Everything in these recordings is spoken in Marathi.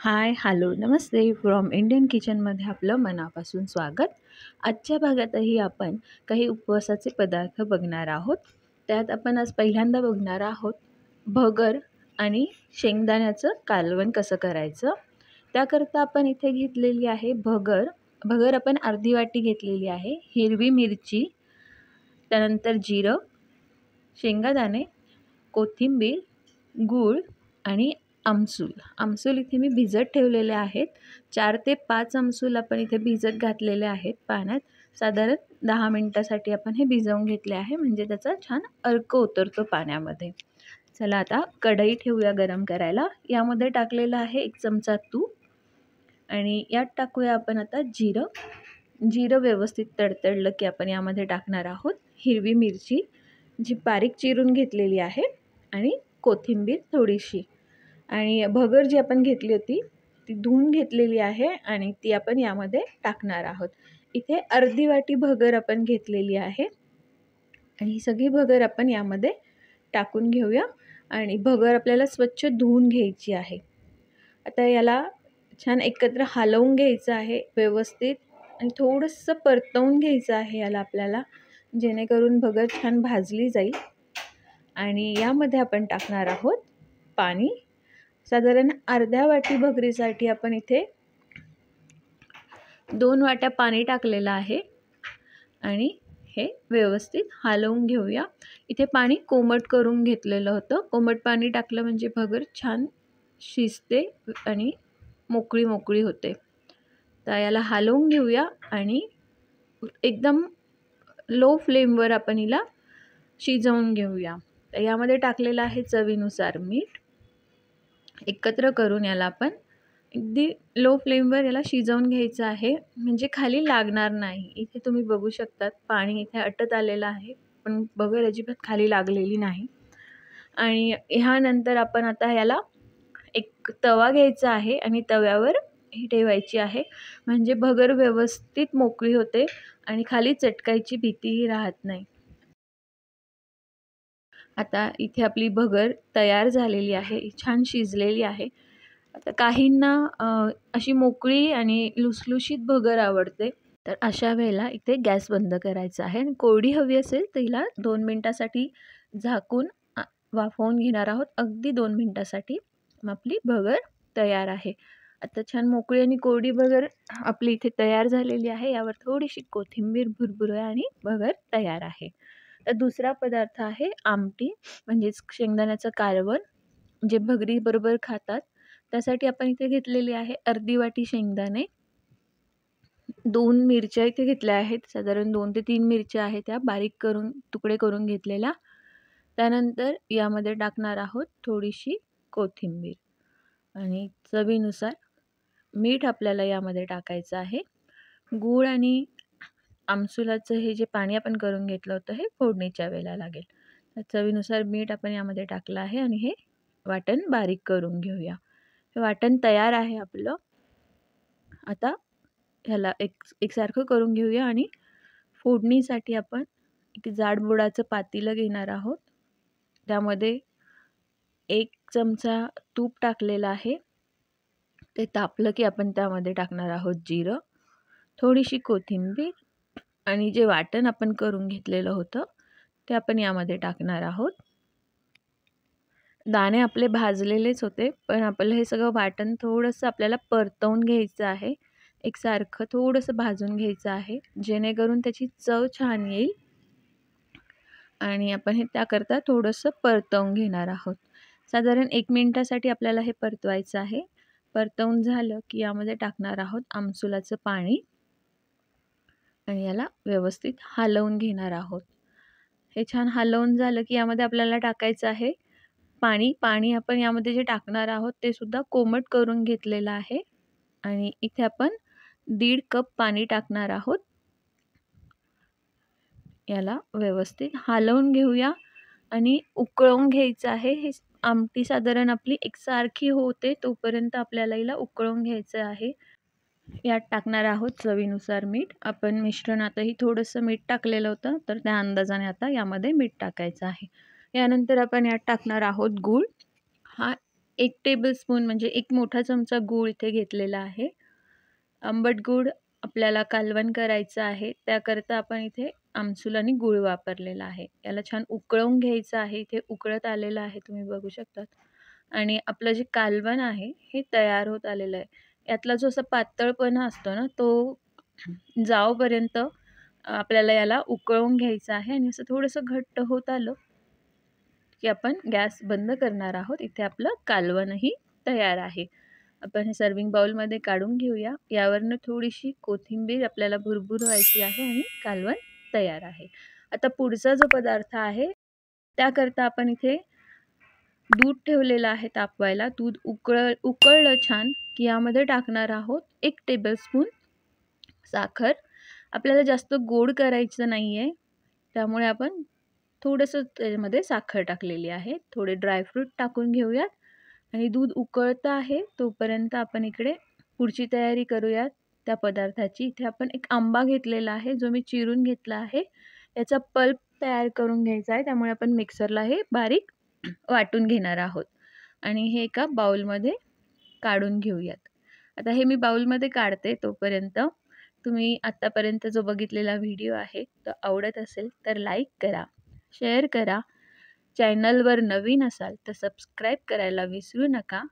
High, hello, Namaste from Indian किचनमध्ये आपलं मनापासून स्वागत. आजच्या भागातही आपण काही उपवासाचे पदार्थ बघणार आहोत. त्यात आपण आज पहिल्यांदा बघणार आहोत भगर आणि शेंगदाण्याचं कालवण कसं करायचं. त्याकरता आपण इथे घेतलेली आहे भगर. भगर आपण अर्धी वाटी घेतलेली आहे. हिरवी मिरची, त्यानंतर जिरं, शेंगादाणे, कोथिंबीर, गूळ आणि आमसूल इथे मी भिजत ठेवलेले आहेत. 4 ते 5 आमसूल आपण इथे भिजत घातलेले आहेत पाण्यात. साधारण 10 मिनिटासाठी आपण हे भिजवून घेतले आहे, म्हणजे त्याचा छान अर्क उतरतो पाण्यामध्ये. चला आता कढई ठेवूया गरम करायला. यामध्ये टाकलेलं आहे 1 चमचा तूप आणि यात टाकूया आपण आता जिरं व्यवस्थित तडतडलं की आपण यामध्ये टाकणार आहोत हिरवी मिरची जी बारीक चिरून घेतलेली आहे आणि कोथिंबीर थोडीशी, आणि भगर जी आपण घेतली होती ती धुवून घेतलेली आहे आणि ती आपण यामध्ये टाकणार आहोत. इथे अर्धी वाटी भगर आपण घेतलेली आहे आणि ही सगळी भगर आपण यामध्ये टाकून घेऊया. आणि भगर आपल्याला स्वच्छ धुवून घ्यायची आहे. आता याला छान एकत्र हलवून घ्यायचं आहे व्यवस्थित आणि थोडंसं परतवून घ्यायचं आहे याला आपल्याला, जेणेकरून भगर छान भाजली जाईल. आणि यामध्ये आपण टाकणार आहोत पाणी. साधारण अर्ध्या वाटी भगरीसाठी आपण इथे 2 वाट्या पाणी टाकलेलं आहे आणि हे व्यवस्थित हलवून घेऊया. इथे पाणी कोमट करून घेतलेलं होतं. कोमट पाणी टाकलं म्हणजे भगर छान शिजते आणि मोकळी होते. तर याला हलवून घेऊया आणि एकदम लो फ्लेमवर आपण हिला शिजवून घेऊया. तर यामध्ये टाकलेलं आहे चवीनुसार मीठ. एकत्र करून याला आपण अगदी लो फ्लेमवर याला शिजवून घ्यायचं आहे, म्हणजे खाली लागणार नाही. इथे तुम्ही बघू शकतात पाणी इथे आटत आलेलं आहे, पण भगर अजिबात खाली लागलेली नाही. आणि ह्यानंतर आपण आता याला एक तवा घ्यायचा आहे आणि तव्यावर ही ठेवायची आहे, म्हणजे भगर व्यवस्थित मोकळी होते आणि खाली चटकायची भीतीही राहत नाही. आता इथे आपली भगर तयार झालेली आहे, छान शिजलेली आहे. आता काहींना अशी मोकळी आणि लुसलुशीत भगर आवडते, तर अशा वेळेला इथे गॅस बंद करायचा आहे आणि कोरडी हवी असेल तर हिला 2 मिनिटासाठी झाकून वाफवून घेणार आहोत. अगदी 2 मिनिटासाठी. मग आपली भगर तयार आहे. आता छान मोकळी आणि कोरडी भगर आपली इथे तयार झालेली आहे. यावर थोडीशी कोथिंबीर भुरभुरूया आणि भगर तयार आहे. तर दुसरा पदार्थ आहे आमटी, म्हणजेच शेंगदाण्याचं कालवण, जे भगरीबरोबर खातात. त्यासाठी आपण इथे घेतलेली आहे अर्धी वाटी शेंगदाणे, 2 मिरच्या इथे घेतल्या आहेत. साधारण 2 ते 3 मिरच्या आहेत, त्या बारीक करून तुकडे करून घेतलेल्या. त्यानंतर यामध्ये टाकणार आहोत थोडीशी कोथिंबीर आणि चवीनुसार मीठ आपल्याला यामध्ये टाकायचं आहे. गूळ आणि आमसुलाचं हे जे पाणी आपण करून घेतलं होतं हे फोडणीच्या वेळेला लागेल. तर चवीनुसार मीठ आपण यामध्ये टाकलं आहे आणि हे वाटण बारीक करून घेऊया. हे वाटण तयार आहे आपलं. आता ह्याला एकसारखं करून घेऊया आणि फोडणीसाठी आपण एक जाडबुडाचं पातेलं घेणार आहोत. त्यामध्ये 1 चमचा तूप टाकलेलं आहे. ते तापलं की आपण त्यामध्ये टाकणार आहोत जिरं, थोडीशी कोथिंबीर आणि जे वाटण आपण करून घेतलेलं होतं ते आपण यामध्ये टाकणार आहोत. दाणे आपले भाजलेलेच होते, पण आपलं हे सगळं वाटण थोडंसं आपल्याला परतवून घ्यायचं आहे. एकसारखं थोडंसं भाजून घ्यायचं आहे, जेणेकरून त्याची चव छान येईल. आणि आपण हे त्याकरता थोडंसं परतवून घेणार आहोत. साधारण 1 मिनिटासाठी आपल्याला हे परतवायचं आहे. परतवून झालं की यामध्ये टाकणार आहोत आमसुलाचं पाणी आणि याला व्यवस्थित हलवून घेणार आहोत. हे छान हलवून झालं की यामध्ये आपल्याला टाकायचं आहे पाणी. पाणी आपण यामध्ये जे टाकणार आहोत ते सुद्धा कोमट करून घेतलेलं आहे आणि इथे आपण 1.5 कप पाणी टाकणार आहोत. याला व्यवस्थित हलवून घेऊया आणि उकळवून घ्यायचं आहे. हे आमटी साधारण आपली एकसारखी होते तोपर्यंत आपल्याला हिला उकळवून घ्यायचं आहे. यात टाकणार आहोत चवीनुसार मीठ. आपण मिश्रणातही थोडंसं मीठ टाकलेलं होतं, तर त्या अंदाजाने आता यामध्ये मीठ टाकायचं आहे. यानंतर आपण यात टाकणार आहोत गूळ. हा 1 टेबलस्पून म्हणजे 1 मोठा चमचा गूळ इथे घेतलेला आहे. आंबट गूळ आपल्याला कालवण करायचं आहे, त्याकरता आपण इथे आमसूल आणि गूळ वापरलेला आहे. याला छान उकळवून घ्यायचं आहे. इथे उकळत आलेलं आहे, तुम्ही बघू शकता. आणि आपलं जे कालवण आहे हे तयार होत आलेलं आहे. यातला जो असा पातळपणा असतो ना, तो जावपर्यंत आपल्याला याला उकळवून घ्यायचं आहे. आणि असं थोडंसं घट्ट होत आलं की आपण गॅस बंद करणार आहोत. इथे आपलं कालवणही तयार आहे. आपण हे सर्व्हिंग बाउलमध्ये काढून घेऊया. यावरनं थोडीशी कोथिंबीर आपल्याला भुरभुर व्हायची आहे आणि कालवण तयार आहे. आता पुढचा जो पदार्थ आहे त्याकरता आपण इथे दूध ठेवलेलं आहे तापवायला. दूध उकळलं छान की यामध्ये टाकणार आहोत 1 टेबलस्पून साखर. आपल्याला जास्त गोड करायचं नाही आहे, त्यामुळे आपण थोडंसं त्याच्यामध्ये साखर टाकलेली आहे. थोडे ड्रायफ्रूट टाकून घेऊयात आणि दूध उकळतं आहे तोपर्यंत आपण इकडे पुढची तयारी करूयात त्या पदार्थाची. इथे आपण एक आंबा घेतलेला आहे, जो मी चिरून घेतला आहे. याचा पल्प तयार करून घ्यायचा आहे, त्यामुळे आपण मिक्सरला हे बारीक वाटून घेणार आहोत आणि हे एका बाउलमध्ये काढून घेऊयात. आता हे मी बाउलमध्ये काढते. तोपर्यंत तुम्ही आत्तापर्यंत जो बघितलेला व्हिडिओ आहे तो आवडत असेल तर लाईक करा, शेअर करा. चॅनलवर नवीन असाल तर सबस्क्राईब करायला विसरू नका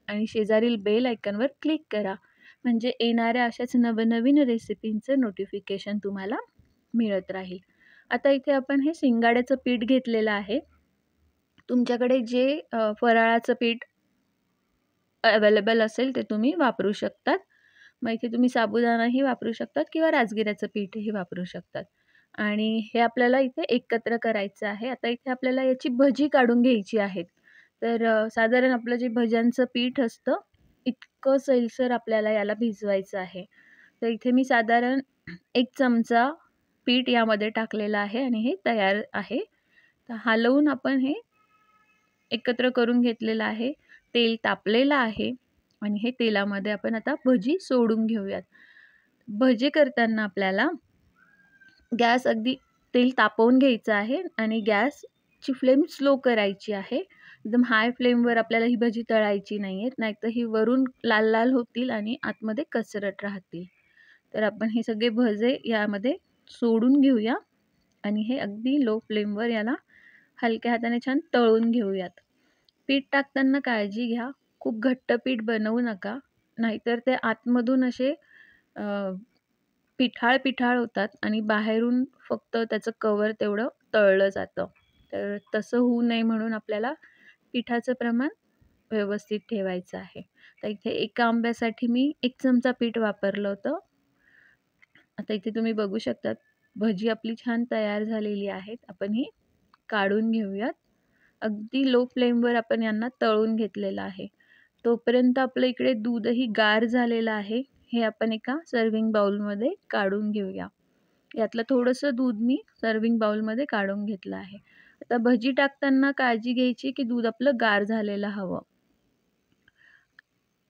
आणि शेजारील बेल आयकॉनवर क्लिक करा, म्हणजे येणाऱ्या अशाच नवनवीन रेसिपींचं नोटिफिकेशन तुम्हाला मिळत राहील. आता इथे आपण हे शिंगाड्याचं पीठ घेतलेलं आहे. तुमच्याकडे जे फराळाचं पीठ अवेलेबल असेल ते तुम्ही वापरू शकतात. मग इथे तुम्ही साबुदाणाही वापरू शकतात किंवा राजगिऱ्याचं पीठही वापरू शकतात. आणि हे आपल्याला इथे एकत्र करायचं आहे. आता इथे आपल्याला याची भजी काढून घ्यायची आहेत. तर साधारण आपलं जे भज्यांचं पीठ असतं इतकं सैलसर आपल्याला याला भिजवायचं आहे. तर इथे मी साधारण 1 चमचा पीठ यामध्ये टाकलेलं आहे आणि हे तयार आहे. तर हलवून आपण हे एकत्र करून घेतलेलं आहे. तेल तापलेलं आहे आणि हे तेलामध्ये आपण आता भजी सोडून घेऊयात. भजी करताना आपल्याला गॅस अगदी तेल तापवून घ्यायचं आहे आणि गॅसची फ्लेम स्लो करायची आहे. एकदम हाय फ्लेमवर आपल्याला ही भजी तळायची नाही आहेत, नाहीतर ही वरून लाल लाल होतील आणि आतमध्ये कचरट राहतील. तर आपण हे सगळे भजे यामध्ये सोडून घेऊया आणि हे अगदी लो फ्लेमवर याला हलक्या हाताने छान तळून घेऊयात. पीठ टाकताना काळजी घ्या, खूप घट्ट पीठ बनवू नका, नाहीतर ते आतमधून असे पिठाळ होतात आणि बाहेरून फक्त त्याचं कवर तेवढं तळलं जातं. तर तसं होऊ नये म्हणून आपल्याला पिठाचं प्रमाण व्यवस्थित ठेवायचं आहे. तर इथे एका आंब्यासाठी मी 1 चमचा पीठ वापरलं होतं. आता इथे तुम्ही बघू शकता भजी आपली छान तयार झालेली आहेत. आपण ही काढून घेऊयात. अगदी लो फ्लेमवर आपण यांना तळून घेतलेलं आहे. तोपर्यंत आपलं इकडे दूधही गार झालेलं आहे. हे आपण एका सर्व्हिंग बाउलमध्ये काढून घेऊया. यातलं थोडंसं दूध मी सर्व्हिंग बाउलमध्ये काढून घेतलं आहे. आता भजी टाकताना काळजी घ्यायची की दूध आपलं गार झालेलं हवं,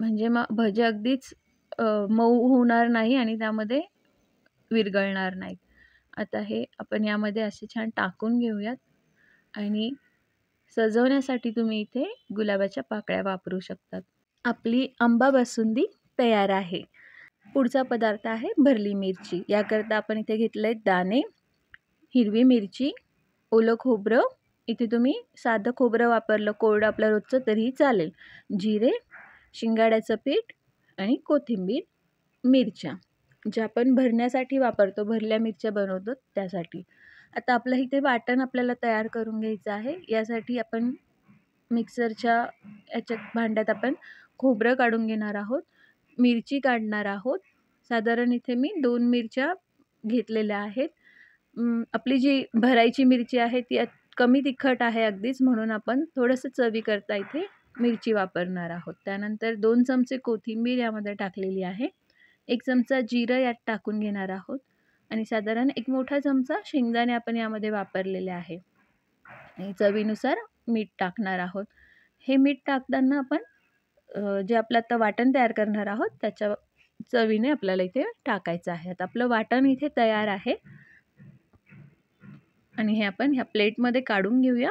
म्हणजे मग भजी अगदीच मऊ होणार नाही आणि त्यामध्ये विरघळणार नाहीत. आता हे आपण यामध्ये असे छान टाकून घेऊयात आणि सजवण्यासाठी तुम्ही इथे गुलाबाच्या पाकळ्या वापरू शकतात. आपली आंबा बासुंदी तयार आहे. पुढचा पदार्थ आहे भरली मिरची. याकरता आपण इथे घेतले दाणे, हिरवी मिरची, ओलं खोबरं. इथे तुम्ही साधं खोबरं वापरलं कोरडं आपलं रोजचं तरीही चालेल. जिरे, शिंगाड्याचं पीठ आणि कोथिंबीर, मिरच्या ज्या आपण भरण्यासाठी वापरतो, भरल्या मिरच्या बनवतो त्यासाठी. आता आपलं इथे वाटण आपल्याला तयार करून घ्यायचं आहे. यासाठी आपण मिक्सरच्या याच्यात भांड्यात आपण खोबरं काढून घेणार आहोत, मिरची काढणार आहोत. साधारण इथे मी 2 मिरच्या घेतलेल्या आहेत. आपली जी भरायची मिरची आहे ती कमी तिखट आहे अगदीच, म्हणून आपण थोडंसं चवीकरता इथे मिरची वापरणार आहोत. त्यानंतर 2 चमचे कोथिंबीर यामध्ये टाकलेली आहे. 1 चमचा जिरं यात टाकून घेणार आहोत आणि साधारण 1 मोठा चमचा शेंगदाणे आपण यामध्ये वापरलेले आहे आणि चवीनुसार मीठ टाकणार आहोत. हे मीठ टाकताना आपण जे आपलं आता वाटण तयार करणार आहोत त्याच्या चवीने आपल्याला इथे टाकायचं आहे. आता आपलं वाटण इथे तयार आहे आणि हे आपण ह्या प्लेटमध्ये काढून घेऊया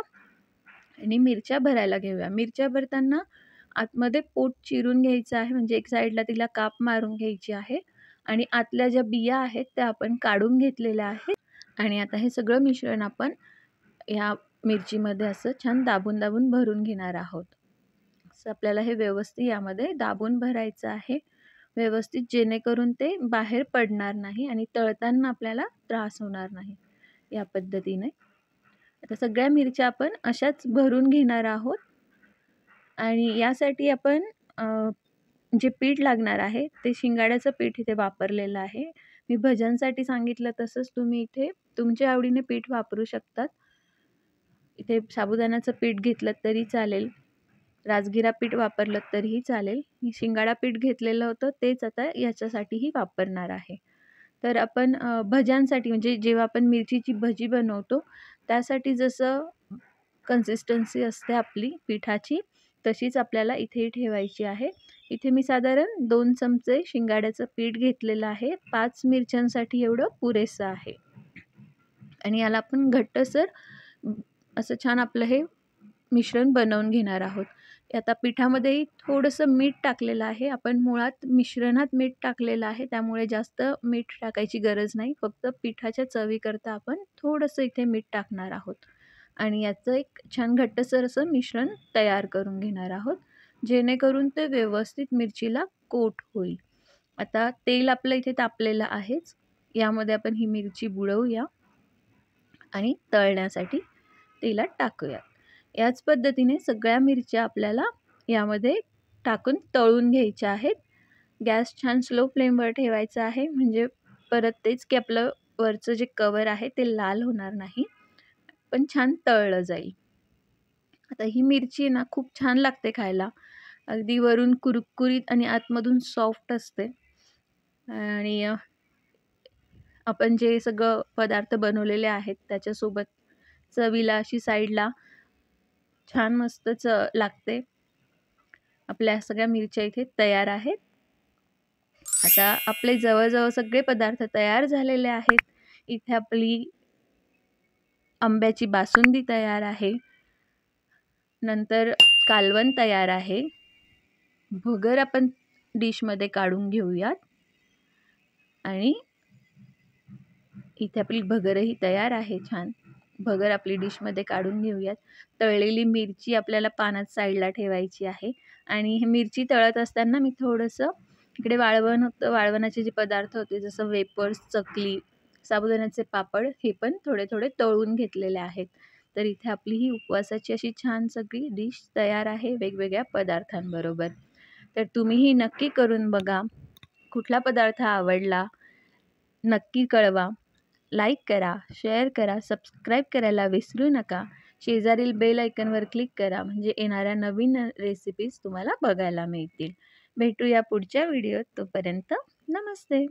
आणि मिरच्या भरायला घेऊया. मिरच्या भरताना आतमध्ये पोट चिरून घ्यायचं आहे, म्हणजे एक साईडला तिला काप मारून घ्यायची आहे आणि आतल्या ज्या बिया आहेत त्या आपण काढून घेतलेल्या आहेत. आणि आता हे सगळं मिश्रण आपण ह्या मिरचीमध्ये असं छान दाबून दाबून भरून घेणार आहोत. असं आपल्याला हे व्यवस्थित यामध्ये दाबून भरायचं आहे व्यवस्थित, जेणेकरून ते बाहेर पडणार नाही आणि तळताना आपल्याला त्रास होणार नाही. या पद्धतीने आता सगळ्या मिरच्या आपण अशाच भरून घेणार आहोत. आणि यासाठी आपण जे पीठ लागणार आहे ते शिंगाड्याचं पीठ इथे वापरलेलं आहे. मी भज्यांसाठी सांगितलं तसंच तुम्ही इथे तुमच्या आवडीने पीठ वापरू शकतात. इथे साबुदाण्याचं पीठ घेतलं तरी चालेल, राजगिरा पीठ वापरलं तरीही चालेल. मी शिंगाडा पीठ घेतलेलं होतं तेच आता याच्यासाठीही वापरणार आहे. तर आपण भज्यांसाठी म्हणजे जेव्हा आपण मिरचीची भजी बनवतो त्यासाठी जसं कन्सिस्टन्सी असते आपली पिठाची तशीच आपल्याला इथे ठेवायची आहे. इथे मी साधारण 2 चमचे शिंगाड्याचं पीठ घेतलेलं आहे. 5 मिरच्यांसाठी एवढं पुरेसं आहे. आणि याला आपण घट्टसर असं छान आपलं हे मिश्रण बनवून घेणार आहोत. आता पिठामध्येही थोडंसं मीठ टाकलेलं आहे. आपण मुळात मिश्रणात मीठ टाकलेलं आहे, त्यामुळे जास्त मीठ टाकायची गरज नाही. फक्त पिठाच्या चवीकरता आपण थोडंसं इथे मीठ टाकणार आहोत. आणि याचं एक छान घट्टसर असं मिश्रण तयार करून घेणार आहोत, जेणेकरून ते व्यवस्थित मिरचीला कोट होईल. आता तेल आपलं इथे तापलेलं आहेच. यामध्ये आपण ही मिरची बुडवूया आणि तळण्यासाठी तेलात टाकूया. याच पद्धतीने सगळ्या मिरच्या आपल्याला यामध्ये टाकून तळून घ्यायच्या आहेत. गॅस छान स्लो फ्लेमवर ठेवायचा आहे, म्हणजे परत तेच की आपलं वरचं जे कवर आहे ते लाल होणार नाही, पण छान तळलं जाईल. आता ही मिरची ना खूप छान लागते खायला. अगदी वरून कुरकुरीत आणि आतमधून सॉफ्ट असते. आणि आपण जे सगळं पदार्थ बनवलेले आहेत त्याच्यासोबत चवीला अशी साईडला छान मस्त लागते. आपल्या सगळ्या मिरच्या इथे तयार आहेत. आता आपले जवळजवळ सगळे पदार्थ तयार झालेले आहेत. इथे आपली आंब्याची बासुंदी तयार आहे. नंतर कालवण तयार आहे. भगर आपण डिशमध्ये काढून घेऊयात. आणि इथे आपली भगरही तयार आहे छान. भगर आपली डिशमध्ये काढून घेऊयात. तळलेली मिरची आपल्याला पानात साईडला ठेवायची आहे. आणि हे मिरची तळत असताना मी थोडंसं इकडे वाळवण होतं, वाळवणाचे जे पदार्थ होते जसं वेपर्स, चकली, साबुदाण्याचे पापड हे पण थोडे थोडे तळून घेतलेले आहेत. तर इथे आपली ही उपवासाची अशी छान सगळी डिश तयार आहे वेगवेगळ्या पदार्थांबरोबर. तर तुम्हीही नक्की करून बघा. कुठला पदार्थ आवडला नक्की कळवा. लाईक करा, शेअर करा, सबस्क्राईब करायला विसरू नका. शेजारील बेल आयकॉनवर क्लिक करा, म्हणजे येणाऱ्या नवीन रेसिपीज तुम्हाला बघायला मिळतील. भेटूया पुढच्या व्हिडिओत. तोपर्यंत नमस्ते.